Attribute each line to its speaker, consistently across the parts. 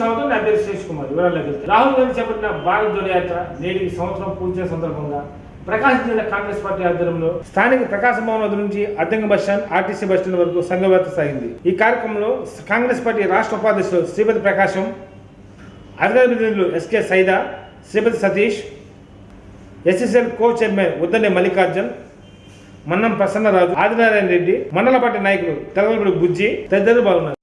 Speaker 1: స్వాగతం. నా పేరు శేష్ కుమార్. వివరాల్లోకి వెళ్తే రాహుల్ గాంధీ చేపట్టిన భారత్ జోడో యాత్ర నేటికి సంవత్సరం పూర్తి సందర్భంగా ప్రకాశం జిల్లా కాంగ్రెస్ పార్టీ ఆధ్వర్యంలో స్థానిక ప్రకాశం భవన్ వద్ద నుంచి అద్దంకి బస్టాండ్, ఆర్టీసీ బస్టాండ్ వరకు సంఘయాత్ర సాగింది. ఈ కార్యక్రమంలో కాంగ్రెస్ పార్టీ రాష్ట్ర ఉపాధ్యక్షులు శ్రీపతి ప్రకాశం, అధికార ప్రతినిధులు SK Saida, Sripathi Satish, SSL co chairman Uddane Mallikarjun, Mannam Prasannaraju, Adinarayana Reddy, మండల పార్టీ నాయకులు తెల్లపూడి బుజ్జి తదితరులు పాల్గొన్నారు.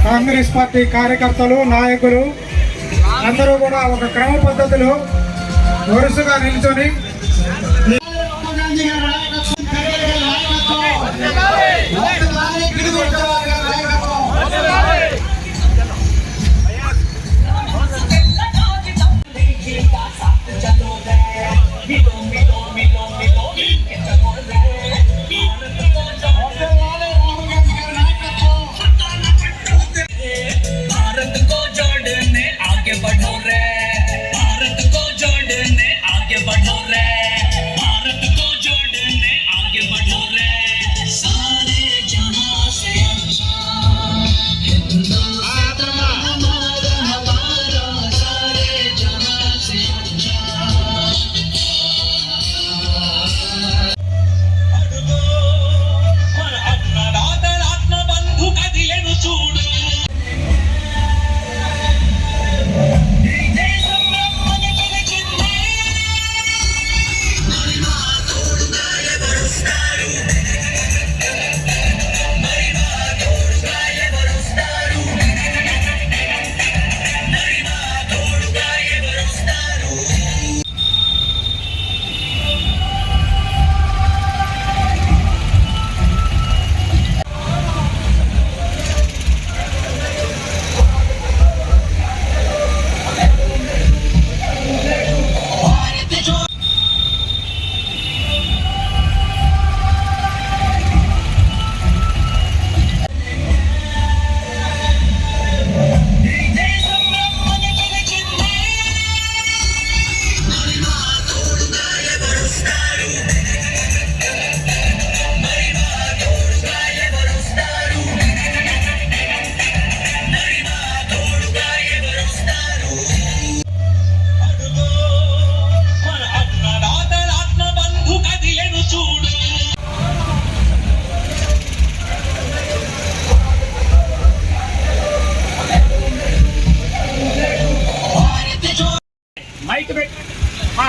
Speaker 2: కాంగ్రెస్ పార్టీ కార్యకర్తలు, నాయకులు అందరూ కూడా ఒక క్రమ పద్ధతిలో వరుసగా నిల్చొని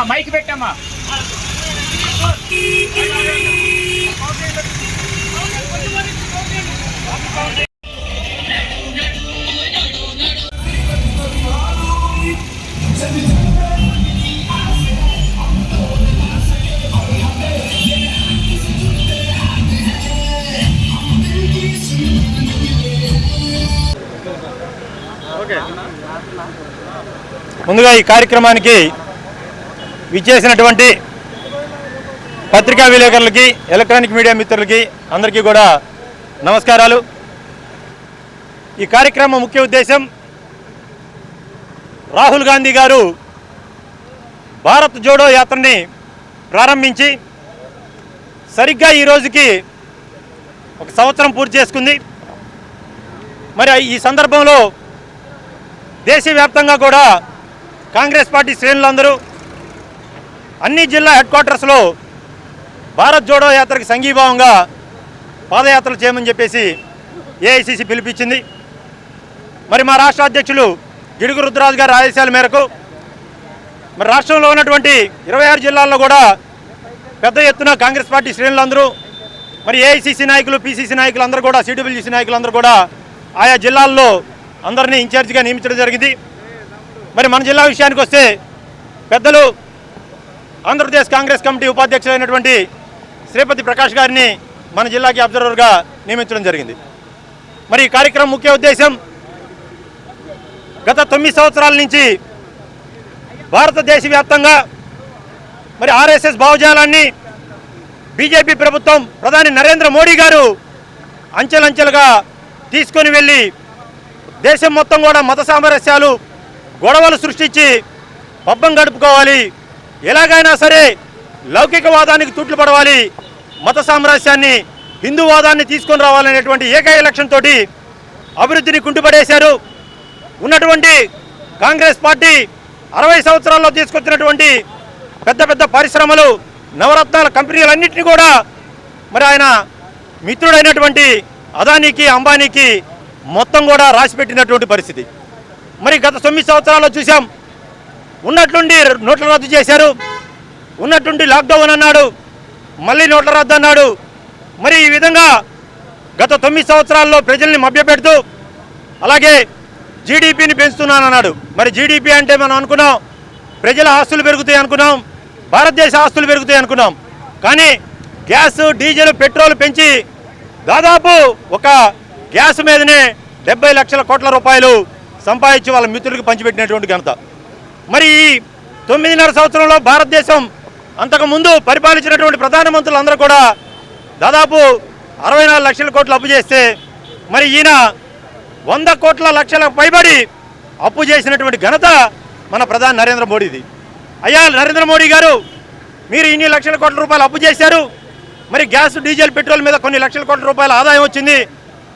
Speaker 3: మైక్ పెట్టమ్మా. ముందుగా ఈ కార్యక్రమానికి విచ్చేసినటువంటి పత్రికా విలేకరులకి, ఎలక్ట్రానిక్ మీడియా మిత్రులకి అందరికీ కూడా నమస్కారాలు. ఈ కార్యక్రమం ముఖ్య ఉద్దేశం రాహుల్ గాంధీ గారు భారత్ జోడో యాత్రని ప్రారంభించి సరిగ్గా ఈ రోజుకి ఒక సంవత్సరం పూర్తి చేసుకుంది. మరి ఈ సందర్భంలో దేశవ్యాప్తంగా కూడా కాంగ్రెస్ పార్టీ శ్రేణులందరూ అన్ని జిల్లా హెడ్ క్వార్టర్స్లో భారత్ జోడో యాత్రకి సంఘీభావంగా పాదయాత్రలు చేయమని చెప్పేసి ఏఐసిసి పిలిపించింది. మరి మా రాష్ట్ర అధ్యక్షులు గిడుగు రుద్రరాజు గారి ఆదేశాల మేరకు మరి రాష్ట్రంలో ఉన్నటువంటి 26 జిల్లాల్లో కూడా పెద్ద ఎత్తున కాంగ్రెస్ పార్టీ శ్రేణులందరూ, మరి ఏఐసిసి నాయకులు, పిసిసి నాయకులు అందరూ కూడా, సిడబ్ల్యూసి నాయకులందరూ కూడా ఆయా జిల్లాల్లో అందరినీ ఇన్ఛార్జిగా నియమించడం జరిగింది. మరి మన జిల్లా విషయానికి వస్తే పెద్దలు ఆంధ్రప్రదేశ్ కాంగ్రెస్ కమిటీ ఉపాధ్యక్షులైనటువంటి శ్రీపతి ప్రకాష్ గారిని మన జిల్లాకి అబ్జర్వర్గా నియమించడం జరిగింది. మరి ఈ కార్యక్రమం ముఖ్య ఉద్దేశం గత 9 సంవత్సరాల నుంచి భారతదేశ వ్యాప్తంగా మరి ఆర్ఎస్ఎస్ భావజాలాన్ని బీజేపీ ప్రభుత్వం, ప్రధాని నరేంద్ర మోడీ గారు అంచెలంచెలుగా తీసుకొని వెళ్ళి దేశం మొత్తం కూడా మత సామరస్యాలు, గొడవలు సృష్టించి పబ్బం గడుపుకోవాలి, ఎలాగైనా సరే లౌకికవాదానికి తుట్లు పడవాలి, మత సామరస్యాన్ని, హిందూవాదాన్ని తీసుకొని రావాలనేటువంటి ఏకైక లక్ష్యం తోటి అభివృద్ధిని కుంటుపడేశారు. ఉన్నటువంటి కాంగ్రెస్ పార్టీ 60 సంవత్సరాల్లో తీసుకొచ్చినటువంటి పెద్ద పెద్ద పరిశ్రమలు, నవరత్నాల కంపెనీలన్నింటినీ కూడా మరి ఆయన మిత్రుడైనటువంటి అదానీకి, అంబానీకి మొత్తం కూడా రాసిపెట్టినటువంటి పరిస్థితి. మరి గత 9 సంవత్సరాల్లో చూసాం. ఉన్నట్లుండి నోట్ల రద్దు చేశారు, ఉన్నట్టుండి లాక్డౌన్ అన్నాడు, మళ్ళీ నోట్ల రద్దు అన్నాడు. మరి ఈ విధంగా గత 9 సంవత్సరాల్లో ప్రజల్ని మభ్యపెడుతూ అలాగే జీడిపిని పెంచుతున్నానన్నాడు. మరి జీడిపి అంటే మనం అనుకున్నాం ప్రజల ఆస్తులు పెరుగుతాయి అనుకున్నాం, భారతదేశ ఆస్తులు పెరుగుతాయి అనుకున్నాం. కానీ గ్యాస్, డీజిల్, పెట్రోల్ పెంచి దాదాపు ఒక గ్యాస్ మీదనే 70 లక్షల కోట్ల రూపాయలు సంపాదించి వాళ్ళ మిత్రులకు పంచిపెట్టినటువంటి ఘనత. మరి ఈ 9.5 సంవత్సరంలో భారతదేశం అంతకుముందు పరిపాలించినటువంటి ప్రధానమంత్రులు అందరూ కూడా దాదాపు 64 లక్షల కోట్లు అప్పు చేస్తే మరి ఈయన 100 కోట్ల లక్షలకు పైబడి అప్పు చేసినటువంటి ఘనత మన ప్రధాని నరేంద్ర మోడీది. అయ్యా నరేంద్ర మోడీ గారు, మీరు ఇన్ని లక్షల కోట్ల రూపాయలు అప్పు చేశారు, మరి గ్యాస్, డీజిల్, పెట్రోల్ మీద కొన్ని లక్షల కోట్ల రూపాయల ఆదాయం వచ్చింది,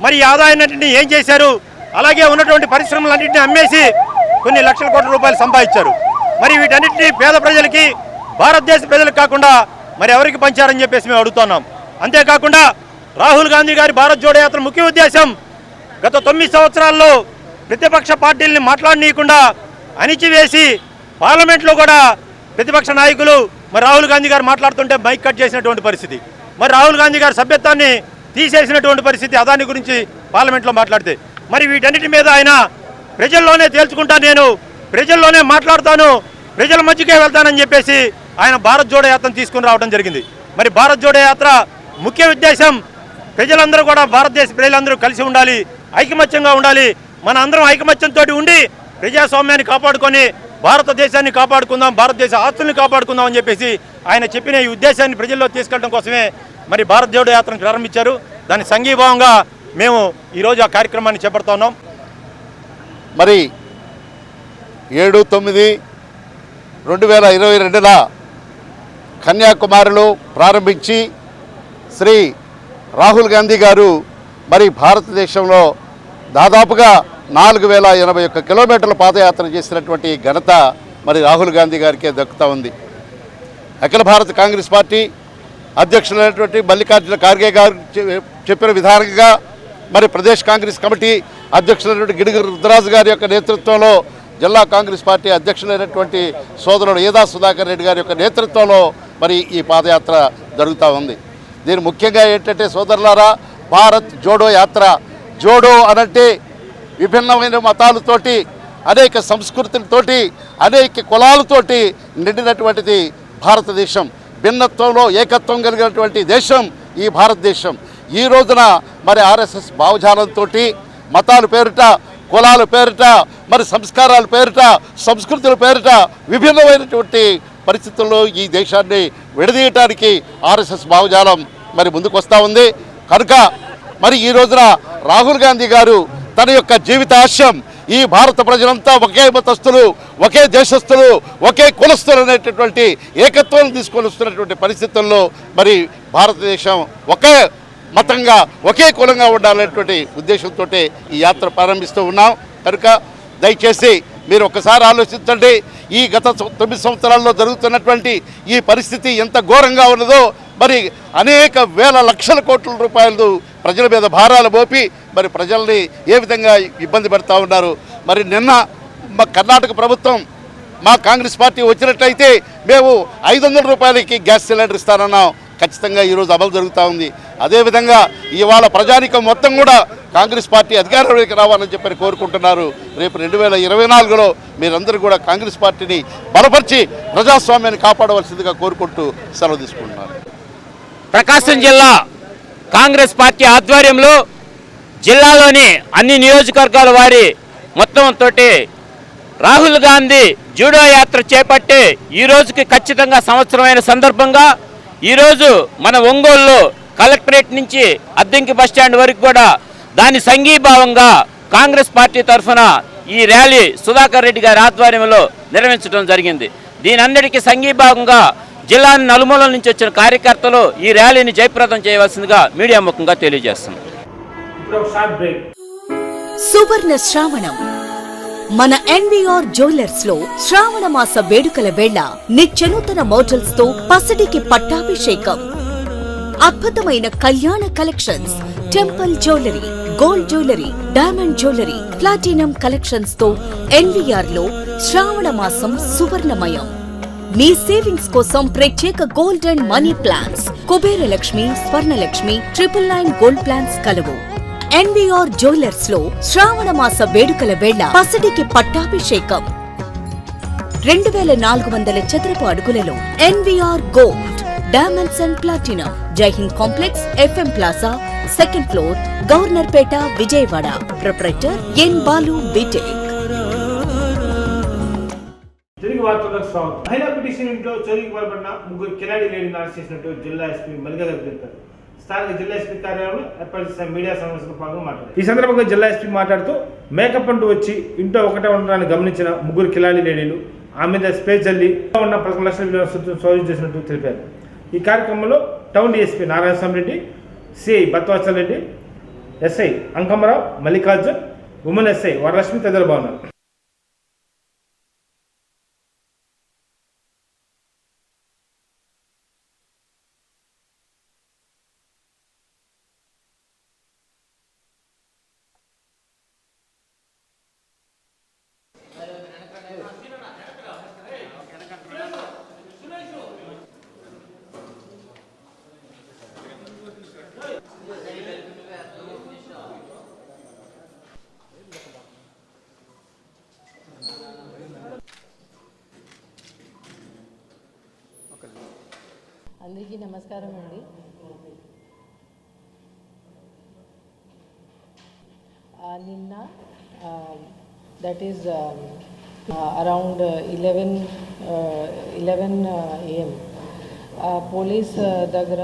Speaker 3: మరి ఈ ఆదాయాన్నింటినీ ఏం చేశారు? అలాగే ఉన్నటువంటి పరిశ్రమలన్నింటినీ అమ్మేసి కొన్ని లక్షల కోట్ల రూపాయలు సంపాదించారు. మరి వీటన్నిటినీ పేద ప్రజలకి, భారతదేశ ప్రజలకు కాకుండా మరి ఎవరికి పంచారని చెప్పేసి మేము అడుగుతున్నాం. అంతేకాకుండా రాహుల్ గాంధీ గారి భారత్ జోడో యాత్ర ముఖ్య ఉద్దేశం గత 9 సంవత్సరాల్లో ప్రతిపక్ష పార్టీల్ని మాట్లాడనీయకుండా అణిచివేసి పార్లమెంట్లో కూడా ప్రతిపక్ష నాయకులు మరి రాహుల్ గాంధీ గారు మాట్లాడుతుంటే మైక్ కట్ చేసినటువంటి పరిస్థితి. మరి రాహుల్ గాంధీ గారి సభ్యత్వాన్ని తీసేసినటువంటి పరిస్థితి అదాని గురించి పార్లమెంట్లో మాట్లాడితే. మరి వీటన్నిటి మీద ఆయన ప్రజల్లోనే తేల్చుకుంటా, నేను ప్రజల్లోనే మాట్లాడతాను, ప్రజల మధ్యకే వెళ్తానని చెప్పేసి ఆయన భారత్ జోడో యాత్రను తీసుకుని రావడం జరిగింది. మరి భారత్ జోడో యాత్ర ముఖ్య ఉద్దేశం ప్రజలందరూ కూడా, భారతదేశ ప్రజలందరూ కలిసి ఉండాలి, ఐకమత్యంగా ఉండాలి, మన అందరం ఐకమత్యంతో ఉండి ప్రజాస్వామ్యాన్ని కాపాడుకొని భారతదేశాన్ని కాపాడుకుందాం, భారతదేశ ఆస్తుల్ని కాపాడుకుందాం అని చెప్పేసి ఆయన చెప్పిన ఈ ఉద్దేశాన్ని ప్రజల్లో తీసుకెళ్ళడం కోసమే మరి భారత్ జోడో యాత్రను ప్రారంభించారు. దాని సంఘీభావంగా మేము ఈరోజు ఆ కార్యక్రమాన్ని చేపడుతున్నాం.
Speaker 4: మరి 7/9/2022 కన్యాకుమారిలో ప్రారంభించి శ్రీ రాహుల్ గాంధీ గారు మరి భారతదేశంలో దాదాపుగా 4081 కిలోమీటర్ల పాదయాత్ర చేసినటువంటి ఘనత మరి రాహుల్ గాంధీ గారికే దక్కుతూ ఉంది. అఖిల భారత కాంగ్రెస్ పార్టీ అధ్యక్షులైనటువంటి మల్లికార్జున ఖార్గే గారు చెప్పిన విధానంగా మరి ప్రదేశ్ కాంగ్రెస్ కమిటీ అధ్యక్షులైనటువంటి గిడుగు రుద్రరాజు గారి యొక్క నేతృత్వంలో జిల్లా కాంగ్రెస్ పార్టీ అధ్యక్షులైనటువంటి సోదరుడు ఏదా సుధాకర్ రెడ్డి గారి యొక్క నేతృత్వంలో మరి ఈ పాదయాత్ర జరుగుతూ ఉంది. దీని ముఖ్యంగా ఏంటంటే సోదరులారా, భారత్ జోడో యాత్ర జోడో అనంటే విభిన్నమైన మతాలతోటి, అనేక సంస్కృతులతోటి, అనేక కులాలతోటి నిండినటువంటిది భారతదేశం. భిన్నత్వంలో ఏకత్వం కలిగినటువంటి దేశం ఈ భారతదేశం. ఈ రోజున మరి ఆర్ఎస్ఎస్ భావజాలంతో మతాల పేరిట, కులాల పేరిట, మరి సంస్కారాల పేరిట, సంస్కృతుల పేరిట విభిన్నమైనటువంటి పరిస్థితుల్లో ఈ దేశాన్ని విడదీయటానికి ఆర్ఎస్ఎస్ భావజాలం మరి ముందుకు వస్తూ ఉంది. కనుక మరి ఈ రోజున రాహుల్ గాంధీ గారు తన యొక్క జీవితాశయం ఈ భారత ప్రజలంతా ఒకే మతస్థులు, ఒకే దేశస్థులు, ఒకే కులస్థులు అనేటటువంటి ఏకత్వాన్ని తీసుకొని వస్తున్నటువంటి పరిస్థితుల్లో మరి భారతదేశం ఒకే మతంగా, ఒకే కులంగా ఉండాలనేటువంటి ఉద్దేశంతో ఈ యాత్ర ప్రారంభిస్తూ ఉన్నాం. కనుక దయచేసి మీరు ఒక్కసారి ఆలోచించండి. ఈ గత 9 సంవత్సరాల్లో జరుగుతున్నటువంటి ఈ పరిస్థితి ఎంత ఘోరంగా ఉన్నదో. మరి అనేక వేల లక్షల కోట్ల రూపాయలు ప్రజల మీద భారాలు మోపి మరి ప్రజల్ని ఏ విధంగా ఇబ్బంది పెడతా ఉన్నారు. మరి నిన్న మా కర్ణాటక ప్రభుత్వం, మా కాంగ్రెస్ పార్టీ వచ్చినట్లయితే మేము 500 రూపాయలకి గ్యాస్ సిలిండర్ ఇస్తానన్నాం. ఖచ్చితంగా ఈరోజు అమలు జరుగుతూ ఉంది. అదేవిధంగా ఇవాళ ప్రజానికం మొత్తం కూడా కాంగ్రెస్ పార్టీ అధికారంలోకి రావాలని చెప్పని కోరుకుంటున్నారు. రేపు 2024లో మీరందరూ కూడా కాంగ్రెస్ పార్టీని బలపరిచి ప్రజాస్వామ్యాన్ని కాపాడవలసిందిగా కోరుకుంటూ సెలవు తీసుకుంటున్నారు.
Speaker 5: ప్రకాశం జిల్లా కాంగ్రెస్ పార్టీ ఆధ్వర్యంలో జిల్లాలోని అన్ని నియోజకవర్గాల వారి మొత్తంతో రాహుల్ గాంధీ జూడో యాత్ర చేపట్టి ఈ రోజుకి ఖచ్చితంగా సంవత్సరమైన సందర్భంగా ఈరోజు మన ఒంగోలులో కలెక్టరేట్ నుంచి అద్దంకి బస్టాండ్ వరకు కూడా దాని సంఘీభావంగా కాంగ్రెస్ పార్టీ తరఫున ఈ ర్యాలీ సుధాకర్ రెడ్డి గారి ఆధ్వర్యంలో నిర్వహించడం జరిగింది. దీని అన్నిటికీ సంఘీభావంగా జిల్లాని నలుమూలల నుంచి వచ్చిన కార్యకర్తలు ఈ ర్యాలీని జయప్రదం చేయవలసిందిగా మీడియా ముఖంగా తెలియజేస్తున్నాం.
Speaker 6: సువర్ణ శ్రావణం మన ఎన్వీఆర్ జ్యువెలర్స్ లో శ్రావణ మాస వేడుకల వేళ నిత్యనూతన మోడల్స్ తో పసిడికి పట్టాభిషేకం. అద్భుతమైన కళ్యాణ collections, temple jewellery, gold jewellery, diamond jewellery, platinum collections తో ఎన్వీఆర్ లో శ్రావణ మాసం సువర్ణమయం. మీ సేవింగ్స్ కోసం ప్రత్యేక gold and money plans, Kubera Lakshmi, Swarnalakshmi, 999 gold plans కలవు. ఎన్వీఆర్ జ్యువెలర్స్ లో శ్రావణ మాస వేడుకల వేళ పసిడికి పట్టాభిషేకం. 2400 చదరపు అడుగులలో NVR gold, diamonds and platinum, Jaihind complex, FM plaza, 2nd floor, Governorpet, Vijayawada. Proprietor N Balu BTech.
Speaker 1: తిరిగి వార్తలకు స్వాగతం. మహిళా పిటిషన్ ఇంట్లో చోరీకి పాల్పడిన 3 కిలాడి లేడీని అరెస్ట్ చేసినట్టు జిల్లా ఎస్పీ మల్లిగారు తెలిపారు. స్థానిక జిల్లా ఎస్పీ కార్యాలయంలో ఏర్పాటు చేసిన మీడియా సమావేశంలో పాల్గొని మాట్లాడారు. ఈ సందర్భంగా జిల్లా ఎస్పీ మాట్లాడుతూ మేకప్ అంటూ వచ్చి ఇంట్లో ఒకటే ఉండడాన్ని గమనించిన 3 కిలాడి లేడీలు ఆమె మీద స్ప్రే చల్లి ఉన్న 11 లక్షల విలువ సొత్తును స్వాధీనం చేసినట్టు తెలిపారు. ఈ కార్యక్రమంలో town DSP Narayana Reddy, CI Bathwachal Reddy, SI Ankamarao, Mallikarjun, women SI Varalakshmi తదితరులు బాగున్నారు.
Speaker 7: అందరికీ నమస్కారం అండి. నిన్న that is around 11 AM police దగ్గర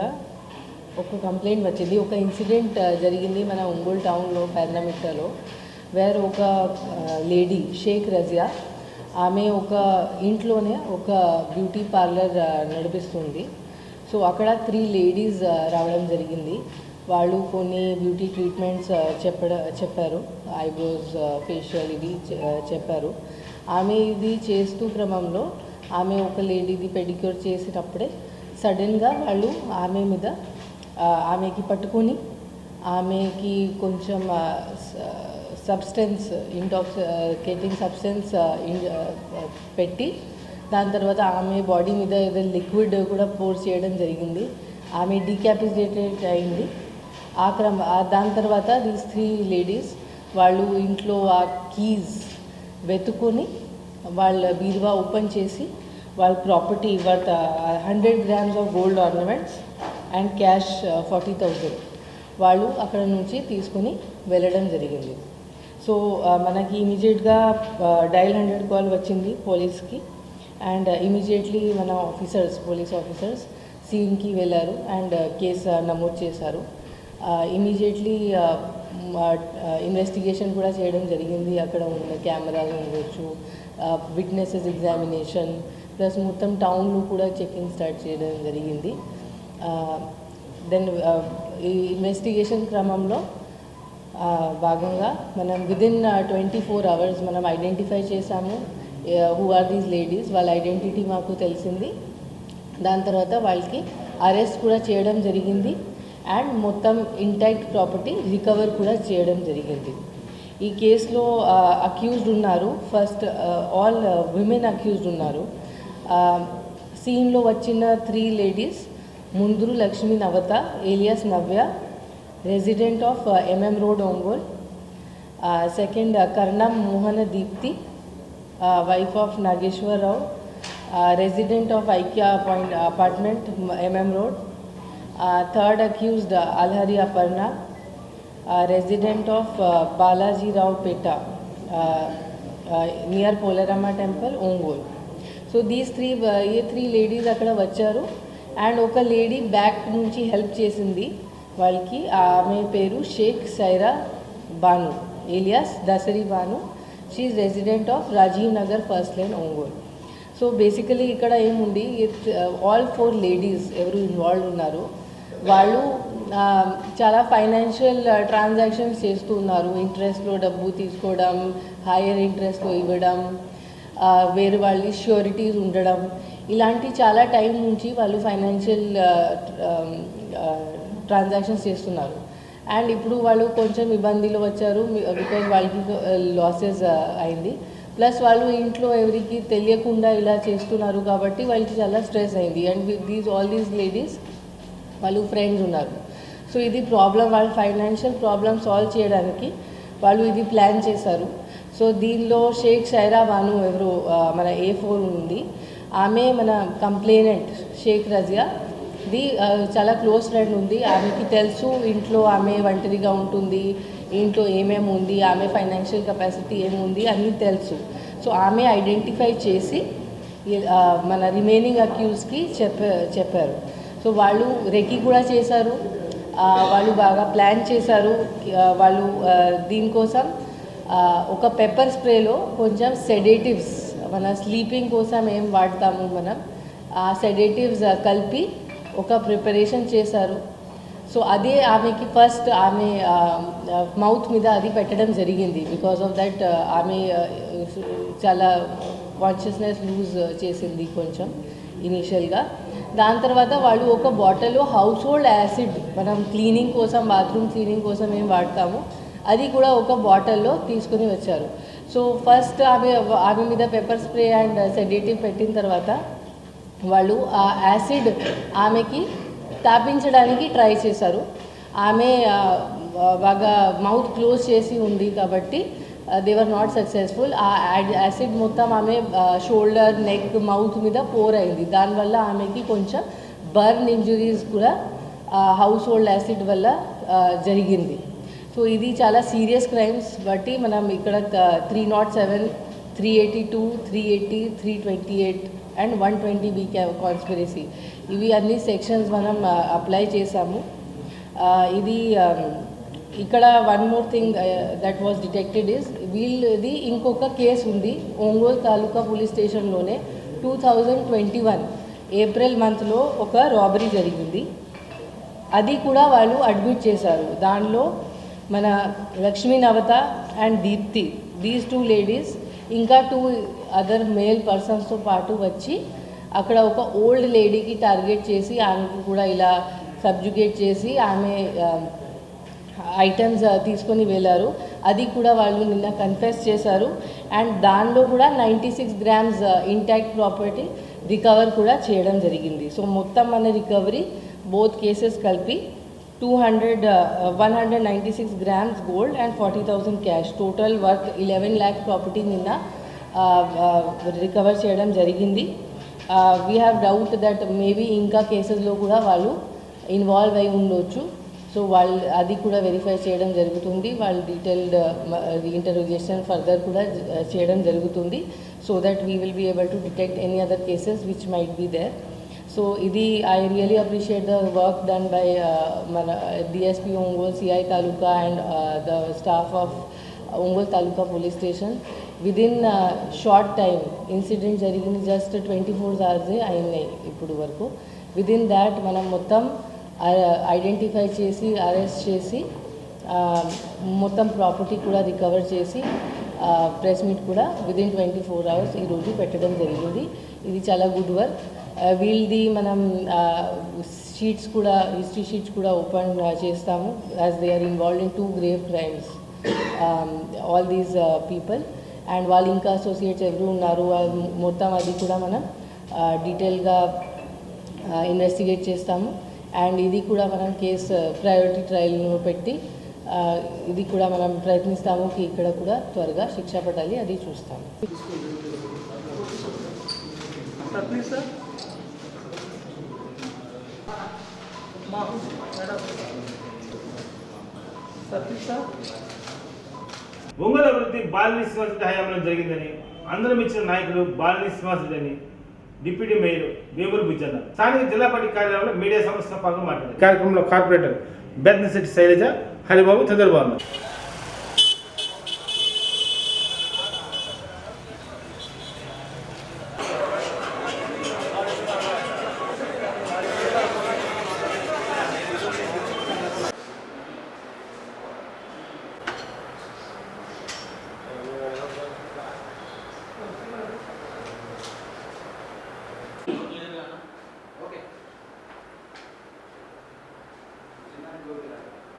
Speaker 7: ఒక కంప్లైంట్ వచ్చింది. ఒక ఇన్సిడెంట్ జరిగింది మన ఒంగోలు టౌన్లో పెర్నమిట్టలో, వేర్ ఒక లేడీ షేక్ రజియా, ఆమె ఒక ఇంట్లోనే ఒక బ్యూటీ పార్లర్ నడిపిస్తుంది. సో అక్కడ 3 లేడీస్ రావడం జరిగింది. వాళ్ళు కొన్ని బ్యూటీ ట్రీట్మెంట్స్ చెప్పారు, ఐబ్రోస్, ఫేషియల్ ఇది చెప్పారు. ఆమె ఇది చేస్తూ క్రమంలో ఆమె ఒక లేడీది పెడిక్యూర్ చేసినప్పుడే సడన్గా వాళ్ళు ఆమె మీద ఆమెకి పట్టుకొని ఆమెకి కొంచెం సబ్స్టెన్స్, ఇంటాక్సికేటింగ్ సబ్స్టెన్స్ పెట్టి దాని తర్వాత ఆమె బాడీ మీద ఏదో లిక్విడ్ కూడా పోర్ చేయడం జరిగింది. ఆమె డీక్యాపిటేటెడ్ అయింది. దాని తర్వాత దీస్ 3 లేడీస్ వాళ్ళు ఇంట్లో ఆ కీస్ వెతుకొని వాళ్ళ బీరువా ఓపెన్ చేసి వాళ్ళ property worth 100 grams of gold ornaments and cash 40,000 వాళ్ళు అక్కడ నుంచి తీసుకొని వెళ్ళడం జరిగింది. సో మనకి ఇమీడియట్గా డయల్ 100 కాల్ వచ్చింది పోలీస్కి అండ్ ఇమీడియట్లీ మన పోలీస్ ఆఫీసర్స్ సీన్కి వెళ్ళారు అండ్ కేసు నమోదు చేశారు. ఇమీడియట్లీ ఇన్వెస్టిగేషన్ కూడా చేయడం జరిగింది. అక్కడ ఉన్న కెమెరాలు ఉండొచ్చు, విట్నెసెస్ ఎగ్జామినేషన్ ప్లస్ మొత్తం టౌన్లో కూడా చెకింగ్ స్టార్ట్ చేయడం జరిగింది. దెన్ ఈ ఇన్వెస్టిగేషన్ క్రమంలో భాగంగా మనం విదిన్ 24 hours మనం ఐడెంటిఫై చేశాము హూ ఆర్ దీస్ లేడీస్. వాళ్ళ ఐడెంటిటీ మాకు తెలిసింది. దాని తర్వాత వాళ్ళకి అరెస్ట్ కూడా చేయడం జరిగింది అండ్ మొత్తం ఇంటాక్ట్ ప్రాపర్టీ రికవర్ కూడా చేయడం జరిగింది. ఈ కేసులో అక్యూజ్డ్ ఉన్నారు. ఫస్ట్ ఆల్ విమెన్ అక్యూజ్డ్ ఉన్నారు. సీన్లో వచ్చిన 3 లేడీస్ ముందురు Lakshmi Navata alias Navya, resident of MM Road, Ongole. Second Karnam Mohana Deepthi, wife of Nageswararao, resident of Aikya point apartment MM Road. Third accused Alhari Aparna, resident of Balaji Rao Peta, near Polarama Temple, Ongol. So these 3 ladies అక్కడ వచ్చారు and ఒక lady back నుంచి help చేసింది వాళ్ళకి. ఆమె పేరు Sheikh Saira Banu alias Dasari Banu. She is resident of Rajiv Nagar first line, Ongole. So basically ఇక్కడ ఏముంది, ఆల్ 4 లేడీస్ ఎవరు ఇన్వాల్వ్ ఉన్నారు వాళ్ళు చాలా ఫైనాన్షియల్ ట్రాన్సాక్షన్స్ చేస్తూ ఉన్నారు. ఇంట్రెస్ట్లో డబ్బు తీసుకోవడం, హైయర్ ఇంట్రెస్ట్లో ఇవ్వడం, వేరే వాళ్ళ ష్యూరిటీస్ ఉండడం, ఇలాంటి చాలా టైం నుంచి వాళ్ళు ఫైనాన్షియల్ ట్రాన్సాక్షన్స్ చేస్తున్నారు. అండ్ ఇప్పుడు వాళ్ళు కొంచెం ఇబ్బందిలో వచ్చారు బికాజ్ వాళ్ళకి లాసెస్ అయింది. ప్లస్ వాళ్ళు ఇంట్లో ఎవరికి తెలియకుండా ఇలా చేస్తున్నారు కాబట్టి వాళ్ళకి చాలా స్ట్రెస్ అయింది. అండ్ ఆల్ దీస్ లేడీస్ వాళ్ళు ఫ్రెండ్స్ ఉన్నారు. సో ఇది ప్రాబ్లం, వాళ్ళు ఫైనాన్షియల్ ప్రాబ్లమ్ సాల్వ్ చేయడానికి వాళ్ళు ఇది ప్లాన్ చేశారు. సో దీనిలో షేక్ సైరా బాను ఎవరు మన A4 ఉంది, ఆమె మన కంప్లైనెంట్ షేక్ రజియా ది చాలా క్లోజ్ ఫ్రెండ్ ఉంది. ఆమెకి తెలుసు ఇంట్లో ఆమె ఒంటరిగా ఉంటుంది, ఇంట్లో ఏమేమి ఉంది, ఆమె ఫైనాన్షియల్ కెపాసిటీ ఏముంది అన్నీ తెలుసు. సో ఆమె ఐడెంటిఫై చేసి మన రిమైనింగ్ అక్యూజ్కి చెప్పారు. సో వాళ్ళు రెకీ కూడా చేశారు, వాళ్ళు బాగా ప్లాన్ చేశారు. వాళ్ళు దీనికోసం ఒక పెప్పర్ స్ప్రేలో కొంచెం సెడేటివ్స్, మన స్లీపింగ్ కోసం ఏం వాడతాము మనం, ఆ సెడేటివ్స్ కలిపి ఒక ప్రిపరేషన్ చేశారు. సో అదే ఆమెకి ఫస్ట్ ఆమె మౌత్ మీద అది పెట్టడం జరిగింది. బికాస్ ఆఫ్ దట్ ఆమె చాలా కాన్షియస్నెస్ లూజ్ చేసింది కొంచెం ఇనీషియల్గా. దాని తర్వాత వాళ్ళు ఒక బాటిల్లో హౌస్ హోల్డ్ యాసిడ్, మనం క్లీనింగ్ కోసం, బాత్రూమ్ క్లీనింగ్ కోసం ఏం వాడతాము, అది కూడా ఒక బాటిల్లో తీసుకుని వచ్చారు. సో ఫస్ట్ ఆమె మీద పెప్పర్ స్ప్రే అండ్ సెడేటివ్ పెట్టిన తర్వాత వాళ్ళు ఆ యాసిడ్ ఆమెకి తాపించడానికి ట్రై చేశారు. ఆమె బాగా మౌత్ క్లోజ్ చేసి ఉంది కాబట్టి దే వర్ నాట్ సక్సెస్ఫుల్. ఆ యాసిడ్ మొత్తం ఆమె షోల్డర్, నెక్, మౌత్ మీద పోర్ అయింది. దానివల్ల ఆమెకి కొంచెం బర్న్ ఇంజురీస్ కూడా హౌస్ హోల్డ్ యాసిడ్ వల్ల జరిగింది. సో ఇది చాలా సీరియస్ క్రైమ్స్ బట్టి మనం ఇక్కడ 307, 382, 380, 328 అండ్ 120B కాన్స్పిరసీ, ఇవి అన్ని సెక్షన్స్ మనం అప్లై చేసాము. ఇది ఇక్కడ one more thing that was detected is, వీళ్ళది ఇంకొక కేసు ఉంది ఒంగోలు తాలూకా పోలీస్ స్టేషన్లోనే. 2021 ఏప్రిల్ మంత్లో ఒక రాబరీ జరిగింది, అది కూడా వాళ్ళు అడ్మిట్ చేశారు. దానిలో మన లక్ష్మీ నవత అండ్ దీప్తి, దీస్ 2 లేడీస్ ఇంకా 2 అదర్ మేల్ పర్సన్స్తో పాటు వచ్చి అక్కడ ఒక ఓల్డ్ లేడీకి టార్గెట్ చేసి ఆమెకు కూడా ఇలా సబ్జుగేట్ చేసి ఆమె ఐటమ్స్ తీసుకొని వెళ్ళారు. అది కూడా వాళ్ళు నిన్న కన్ఫెస్ చేశారు. అండ్ దానిలో కూడా 96 grams ఇంటాక్ట్ ప్రాపర్టీ రికవర్ కూడా చేయడం జరిగింది. సో మొత్తం మన రికవరీ బోత్ కేసెస్ కలిపి 196 grams gold and 40,000 cash. Total worth 11 lakh property నిన్న రికవర్ చేయడం జరిగింది. We have doubt that maybe ఇంకా కేసెస్లో కూడా వాళ్ళు ఇన్వాల్వ్ అయి ఉండొచ్చు. సో వాళ్ళు అది కూడా వెరిఫై చేయడం జరుగుతుంది. వాళ్ళు డీటెయిల్డ్ ఇంటరోగేషన్ ఫర్దర్ కూడా చేయడం జరుగుతుంది. So that we will be able to detect any other cases which might be there. So ఇది I really appreciate the work done by మన DSP Ongole, CI taluka and the staff of Ongole taluka police station. Within short time incident జరిగింది, just 24 hours అయినాయి ఇప్పుడు వరకు. Within that మనం మొత్తం identify చేసి arrest చేసి మొత్తం ప్రాపర్టీ కూడా రికవర్ చేసి ప్రెస్ మీట్ కూడా విదిన్ 24 hours ఈరోజు పెట్టడం జరిగింది. ఇది చాలా గుడ్ వర్క్. వీళ్ళది మనం షీట్స్ కూడా హిస్టరీ షీట్స్ కూడా ఓపెన్ చేస్తాము as they are involved in 2 grave crimes, all these people. And వాళ్ళు ఇంకా అసోసియేట్స్ ఎవరు ఉన్నారు మొత్తం అది కూడా మనం డీటెయిల్గా ఇన్వెస్టిగేట్ చేస్తాము. అండ్ ఇది కూడా మనం కేసు ప్రయారిటీ ట్రయల్ను పెట్టి ఇది కూడా మనం ప్రయత్నిస్తాము కి ఇక్కడ కూడా త్వరగా శిక్ష పడాలి, అది చూస్తాము.
Speaker 1: ఒంగోలు అభివృద్ధి బాలిని శ్రీనివాసరెడ్డి హయాంలో జరిగిందని అందరం ఇచ్చిన నాయకుడు బాలిని శ్రీనివాసరెడ్డి అని డిప్యూటీ మేయర్ వేమూరు బుజ్జన్న స్థానిక జిల్లా పార్టీ కార్యాలయంలో మీడియా సంస్థ పాల్గొని మాట్లాడారు. కార్యక్రమంలో కార్పొరేటర్ బెత్నశెట్టి శైలజ, హరిబాబు తదితరులు పాల్గొన్నారు.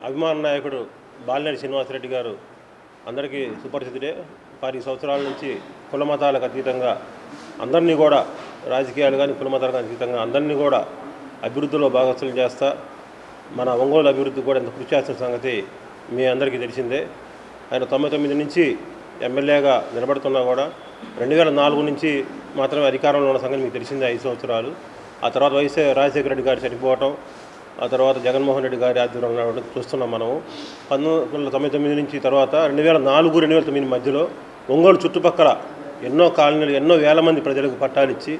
Speaker 3: అభిమాన నాయకుడు బాలినేని శ్రీనివాసరెడ్డి గారు అందరికీ సుపరిచితుడే. 10 సంవత్సరాల నుంచి కుల మతాలకు అతీతంగా అందరినీ కూడా, రాజకీయాలు కానీ కుల మతాలకు అతీతంగా అందరినీ కూడా అభివృద్ధిలో భాగస్వామ్యం చేస్తా మన ఒంగోలు అభివృద్ధి కూడా ఎంత కృషి చేస్తున్న సంగతి మీ అందరికీ తెలిసిందే. ఆయన 99 నుంచి ఎమ్మెల్యేగా నిలబడుతున్నా కూడా 2004 నుంచి మాత్రమే అధికారంలో ఉన్న సంగతి మీకు తెలిసిందే, 5 సంవత్సరాలు. ఆ తర్వాత రాజశేఖర రెడ్డి గారు చనిపోవటం, ఆ తర్వాత జగన్మోహన్ రెడ్డి గారి ఆధ్వర్యంలో చూస్తున్నాం మనము. 1999 నుంచి తర్వాత 2004-2009 మధ్యలో ఒంగోలు చుట్టుపక్కల ఎన్నో కాలనీలు, ఎన్నో వేల మంది ప్రజలకు పట్టాలిచ్చి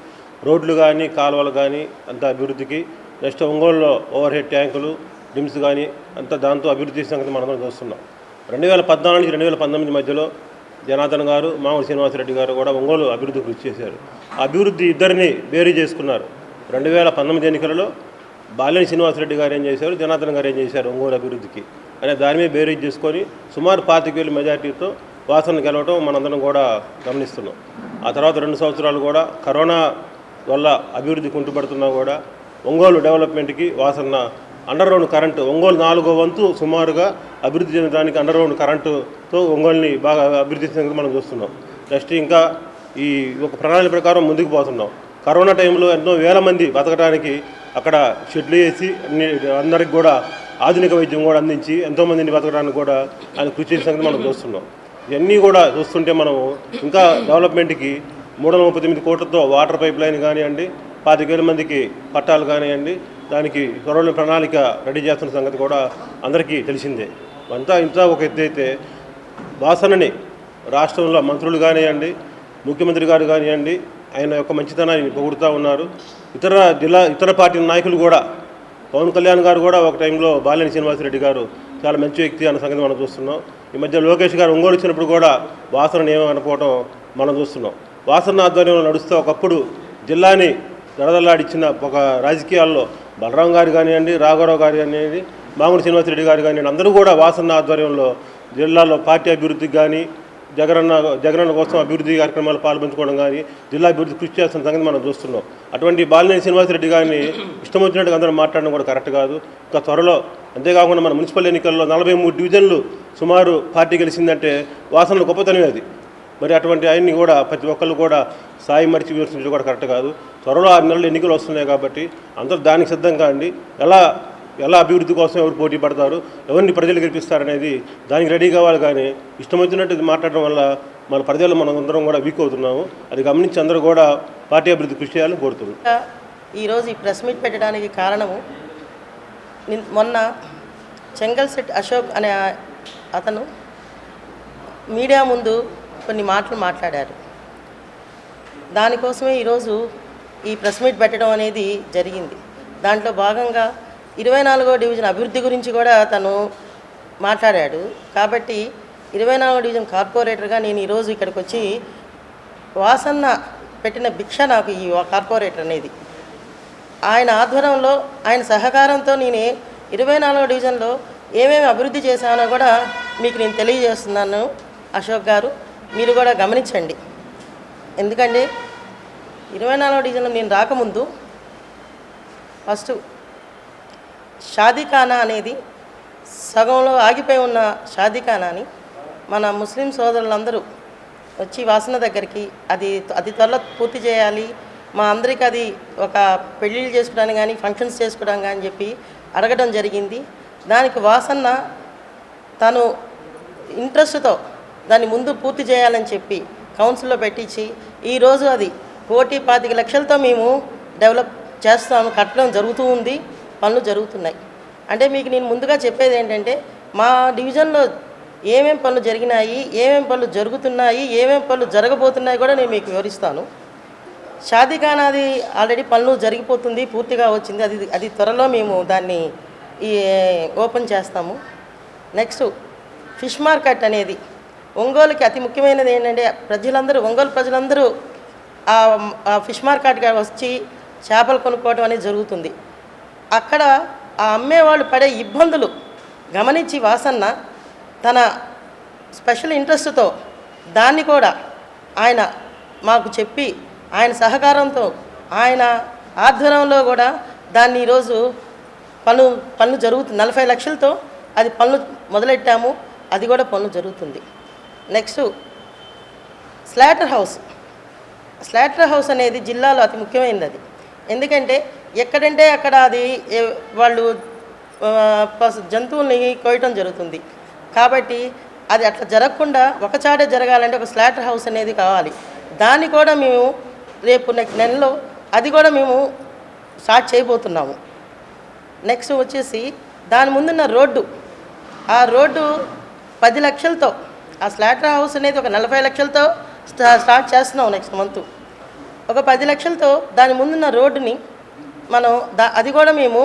Speaker 3: రోడ్లు కానీ కాలువలు కానీ అంత అభివృద్ధికి, నెక్స్ట్ ఒంగోలులో ఓవర్ హెడ్ ట్యాంకులు, డిమ్స్ కానీ అంత దాంతో అభివృద్ధి సంగతి మనం చూస్తున్నాం. 2014 నుంచి 2019 మధ్యలో జనార్దన్ గారు, మామూలు శ్రీనివాసరెడ్డి గారు కూడా ఒంగోలు అభివృద్ధి కృషి చేశారు. ఆ అభివృద్ధి ఇద్దరిని బేరీ చేసుకున్నారు. 2019 ఎన్నికలలో బాలినేని శ్రీనివాసరెడ్డి గారు ఏం చేశారు, జనార్దన్ గారు ఏం చేశారు ఒంగోలు అభివృద్ధికి అనే దాని మీద బేరీజ్ చేసుకొని సుమారు 25,000 మెజార్టీతో వాసన గెలవడం మనందరం కూడా గమనిస్తున్నాం. ఆ తర్వాత 2 సంవత్సరాలు కూడా కరోనా వల్ల అభివృద్ధి కుంటుపడుతున్నా కూడా ఒంగోలు డెవలప్మెంట్కి వాసన అండర్గ్రౌండ్ కరెంటు, ఒంగోలు 4వ వంతు సుమారుగా అభివృద్ధి చెందడానికి అండర్గ్రౌండ్ కరెంటుతో ఒంగోలుని బాగా అభివృద్ధి చెందడం మనం చూస్తున్నాం. నెక్స్ట్ ఇంకా ఈ ఒక ప్రణాళిక ప్రకారం ముందుకు పోతున్నాం. కరోనా టైంలో ఎన్నో వేల మంది బతకడానికి అక్కడ షెడ్లు వేసి అందరికి కూడా ఆధునిక వైద్యం కూడా అందించి ఎంతోమందిని బతకడానికి కూడా ఆయన కృషి చేసిన సంగతి మనం చూస్తున్నాం. ఇవన్నీ కూడా చూస్తుంటే మనం ఇంకా డెవలప్మెంట్కి 339 కోట్లతో వాటర్ పైప్ లైన్ కానివ్వండి, 25,000 మందికి పట్టాలు కానివ్వండి, దానికి త్వరలో ప్రణాళిక రెడీ చేస్తున్న సంగతి కూడా అందరికీ తెలిసిందే. ఇంత ఒక ఎత్తు అయితే వాసనని రాష్ట్రంలో మంత్రులు కానివ్వండి, ముఖ్యమంత్రి గారు కానివ్వండి ఆయన యొక్క మంచితనాన్ని పొగుడుతూ ఉన్నారు. ఇతర పార్టీ నాయకులు కూడా, పవన్ కళ్యాణ్ గారు కూడా ఒక టైంలో బాలినేని శ్రీనివాసరెడ్డి గారు చాలా మంచి వ్యక్తి అన్న సంగతి మనం చూస్తున్నాం. ఈ మధ్య లోకేష్ గారు ఒంగోలు వచ్చినప్పుడు కూడా వాసనని ఏమనుకోవటం మనం చూస్తున్నాం. వాసన ఆధ్వర్యంలో నడుస్తూ ఒకప్పుడు జిల్లాని దడదల్లాడిచ్చిన ఒక రాజకీయాల్లో బలరాం గారు కానివ్వండి, రాఘవరావు గారు కానివ్వండి, మామూలు శ్రీనివాసరెడ్డి గారు కానివ్వండి అందరూ కూడా వాసన ఆధ్వర్యంలో జిల్లాలో పార్టీ అభివృద్ధికి కానీ జగనన్న కోసం అభివృద్ధి కార్యక్రమాలు పాల్పంచుకోవడం కానీ జిల్లా అభివృద్ధి కృషి చేస్తున్న సంగతి మనం చూస్తున్నాం. అటువంటి బాలినేని శ్రీనివాసరెడ్డి గారిని ఇష్టం వచ్చినట్టుగా అందరూ మాట్లాడడం కూడా కరెక్ట్ కాదు. ఇంకా త్వరలో అంతేకాకుండా మన మున్సిపల్ ఎన్నికల్లో 43 డివిజన్లు సుమారు పార్టీ గెలిచిందంటే వాసనలు గొప్పతనమే అది. మరి అటువంటి ఆయన్ని కూడా ప్రతి ఒక్కళ్ళు కూడా సాయి మరిచి విమర్శించడం కూడా కరెక్ట్ కాదు. త్వరలో 6 నెలలు ఎన్నికలు వస్తున్నాయి కాబట్టి అందరూ దానికి సిద్ధంగా అండి. ఎలా
Speaker 8: ఎలా అభివృద్ధి కోసం ఎవరు పోటీ పడతారు, ఎవరిని ప్రజలు గెలిపిస్తారనేది దానికి రెడీ కావాలి. కానీ ఇష్టం వచ్చినట్టు మాట్లాడడం వల్ల మన ప్రజలు మనం అందరం కూడా వీక్ అవుతున్నాము. అది గమనించి అందరూ కూడా పార్టీ అభివృద్ధి కృషి చేయాలని కోరుతున్నాం.
Speaker 9: ఈరోజు ఈ ప్రెస్ మీట్ పెట్టడానికి కారణము, మొన్న చెంగల్శెట్టి అశోక్ అనే అతను మీడియా ముందు కొన్ని మాటలు మాట్లాడారు. దానికోసమే ఈరోజు ఈ ప్రెస్ మీట్ పెట్టడం అనేది జరిగింది. దాంట్లో భాగంగా 24వ డివిజన్ అభివృద్ధి గురించి కూడా తను మాట్లాడాడు. కాబట్టి 24వ డివిజన్ కార్పొరేటర్గా నేను ఈరోజు ఇక్కడికి వచ్చి వాసన్న పెట్టిన భిక్ష నాకు ఈ కార్పొరేటర్ అనేది. ఆయన ఆధ్వర్యంలో ఆయన సహకారంతో నేను 24వ డివిజన్లో ఏమేమి అభివృద్ధి చేశానో కూడా మీకు నేను తెలియజేస్తున్నాను. అశోక్ గారు, మీరు కూడా గమనించండి. ఎందుకంటే 24వ డివిజన్లో నేను రాకముందు ఫస్ట్ షాదీఖానా అనేది సగంలో ఆగిపోయి ఉన్న షాదీఖానాని మన ముస్లిం సోదరులందరూ వచ్చి వాసన దగ్గరికి అది త్వరలో పూర్తి చేయాలి, మా అందరికీ అది ఒక పెళ్ళిళ్ళు చేసుకోవడానికి కానీ ఫంక్షన్స్ చేసుకోవడానికి కానీ చెప్పి అడగడం జరిగింది. దానికి వాసన్న తను ఇంట్రెస్ట్తో దాన్ని ముందు పూర్తి చేయాలని చెప్పి కౌన్సిల్లో పెట్టించి ఈరోజు అది 1,25,00,000తో మేము డెవలప్ చేస్తాము, కట్టడం జరుగుతూ ఉంది, పనులు జరుగుతున్నాయి. అంటే మీకు నేను ముందుగా చెప్పేది ఏంటంటే మా డివిజన్లో ఏమేం పనులు జరిగినాయి, ఏమేం పనులు జరుగుతున్నాయి, ఏమేం పనులు జరగబోతున్నాయి కూడా నేను మీకు వివరిస్తాను. షాదీఖానాది ఆల్రెడీ పనులు జరిగిపోతుంది, పూర్తిగా వచ్చింది. అది త్వరలో మేము దాన్ని ఓపెన్ చేస్తాము. నెక్స్ట్ ఫిష్ మార్కెట్ అనేది ఒంగోలుకి అతి ముఖ్యమైనది ఏంటంటే ఒంగోలు ప్రజలందరూ ఆ ఫిష్ మార్కెట్కి వచ్చి చేపలు కొనుక్కోవడం అనేది జరుగుతుంది. అక్కడ ఆ అమ్మేవాళ్ళు పడే ఇబ్బందులు గమనించి వాసన్న తన స్పెషల్ ఇంట్రెస్ట్తో దాన్ని కూడా ఆయన మాకు చెప్పి ఆయన సహకారంతో ఆయన ఆధ్వర్యంలో కూడా దాన్ని ఈరోజు పనులు జరుగుతుంది. 40 లక్షలతో అది పనులు మొదలెట్టాము, అది కూడా పనులు జరుగుతుంది. నెక్స్ట్ స్లాటర్ హౌస్ అనేది జిల్లాలో అతి ముఖ్యమైనది. అది ఎందుకంటే ఎక్కడంటే అక్కడ అది వాళ్ళు జంతువుల్ని కోయటం జరుగుతుంది. కాబట్టి అది అట్లా జరగకుండా ఒకచాటే జరగాలంటే ఒక స్లాటర్ హౌస్ అనేది కావాలి. దాన్ని కూడా మేము రేపు నెలలో అది కూడా మేము స్టార్ట్ చేయబోతున్నాము. నెక్స్ట్ వచ్చేసి దాని ముందున్న రోడ్డు, ఆ రోడ్డు 10 లక్షలతో, ఆ స్లాటర్ హౌస్ అనేది ఒక 40 లక్షలతో స్టార్ట్ చేస్తున్నాం. నెక్స్ట్ మంత్ ఒక 10 లక్షలతో దాని ముందున్న రోడ్డుని మనం అది కూడా మేము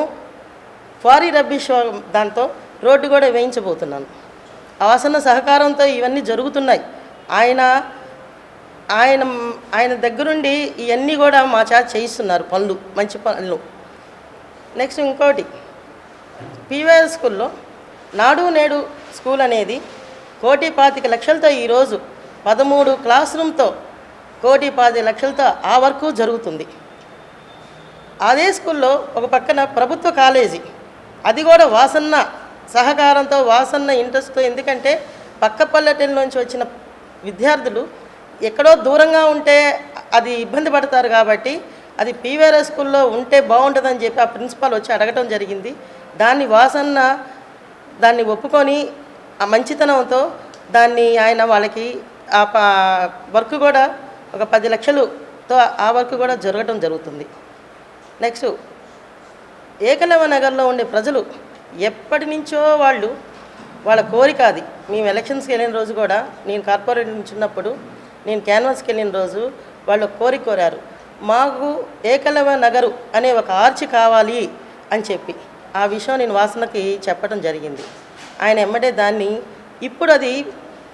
Speaker 9: క్వారీ రబ్బిష్ దాంతో రోడ్డు కూడా వేయించబోతున్నాను. వాసన్న సహకారంతో ఇవన్నీ జరుగుతున్నాయి. ఆయన దగ్గరుండి ఇవన్నీ కూడా మా చేత చేయిస్తున్నారు పనులు, మంచి పనులు. నెక్స్ట్ ఇంకోటి పీవీఆర్ స్కూల్లో నాడు నేడు స్కూల్ అనేది 1,25,00,000తో ఈరోజు 13 క్లాస్ రూమ్తో 1,25,00,000తో ఆ వర్క్ జరుగుతుంది. అదే స్కూల్లో ఒక పక్కన ప్రభుత్వ కాలేజీ, అది కూడా వాసన్న సహకారంతో వాసన్న ఇంట్రెస్ట్తో. ఎందుకంటే పక్క పల్లెటూరు నుంచి వచ్చిన విద్యార్థులు ఎక్కడో దూరంగా ఉంటే అది ఇబ్బంది పడతారు. కాబట్టి అది పీవీఆర్ స్కూల్లో ఉంటే బాగుంటుందని చెప్పి ఆ ప్రిన్సిపాల్ వచ్చి అడగటం జరిగింది. దాన్ని వాసన్న దాన్ని ఒప్పుకొని ఆ మంచితనంతో దాన్ని ఆయన వాళ్ళకి ఆ వర్క్ కూడా ఒక 10 లక్షలతో ఆ వర్క్ కూడా జరగటం జరుగుతుంది. నెక్స్ట్ ఏకలవ్య నగర్లో ఉండే ప్రజలు ఎప్పటి నుంచో వాళ్ళ కోరిక అది. మేము ఎలక్షన్స్కి వెళ్ళిన రోజు కూడా, నేను కార్పొరేటర్ నుంచి ఉన్నప్పుడు నేను క్యాన్వాస్కి వెళ్ళిన రోజు వాళ్ళు కోరిక కోరారు, మాకు ఏకలవ్య నగరు అనే ఒక ఆర్చి కావాలి అని చెప్పి. ఆ విషయం నేను వాసనకి చెప్పడం జరిగింది. ఆయన ఎమ్మటే దాన్ని ఇప్పుడు అది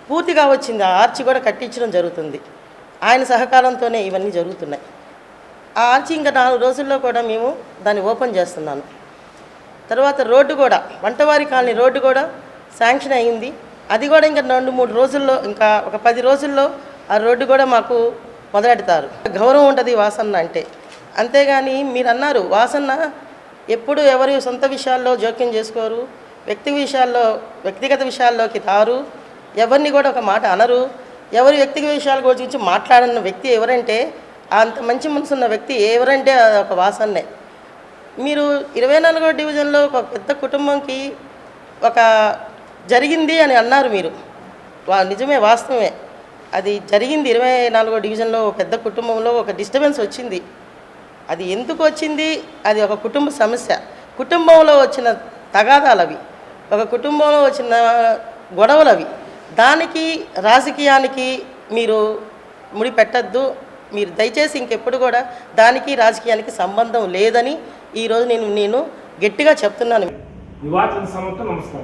Speaker 9: పూర్తిగా వచ్చింది, ఆ ఆర్చి కూడా కట్టించడం జరుగుతుంది. ఆయన సహకారంతోనే ఇవన్నీ జరుగుతున్నాయి. ఆ ఆర్చి ఇంకా 4 రోజుల్లో కూడా మేము దాన్ని ఓపెన్ చేస్తున్నాను. తర్వాత రోడ్డు కూడా, వంటవారి కాలనీ రోడ్డు కూడా శాంక్షన్ అయ్యింది. అది కూడా ఇంకా 2-3 రోజుల్లో, ఇంకా ఒక 10 రోజుల్లో ఆ రోడ్డు కూడా మాకు మొదలెడతారు. గౌరవం ఉంటుంది వాసన్న అంటే. అంతేగాని మీరు అన్నారు వాసన్న ఎప్పుడు ఎవరి సొంత విషయాల్లో జోక్యం చేసుకోరు, వ్యక్తిగత విషయాల్లోకి తారు, ఎవరిని కూడా ఒక మాట అనరు. ఎవరి వ్యక్తిగత విషయాల గురించి మాట్లాడన్న వ్యక్తి ఎవరంటే, అంత మంచి మనసున్న వ్యక్తి ఎవరంటే ఒక వాసన్నే. మీరు 24వ డివిజన్లో ఒక పెద్ద కుటుంబంకి ఒక జరిగింది అని అన్నారు మీరు. నిజమే, వాస్తవమే, అది జరిగింది. 24వ డివిజన్లో పెద్ద కుటుంబంలో ఒక డిస్టర్బెన్స్ వచ్చింది. అది ఎందుకు వచ్చింది? అది ఒక కుటుంబ సమస్య, కుటుంబంలో వచ్చిన తగాదాలు అవి, ఒక కుటుంబంలో వచ్చిన గొడవలు అవి. దానికి రాజకీయానికి మీరు ముడిపెట్టద్దు. మీరు దయచేసి ఇంకెప్పుడు కూడా దానికి రాజకీయానికి సంబంధం లేదని ఈరోజు నేను గట్టిగా చెప్తున్నాను.
Speaker 1: యువత సమర్థం. నమస్కారం.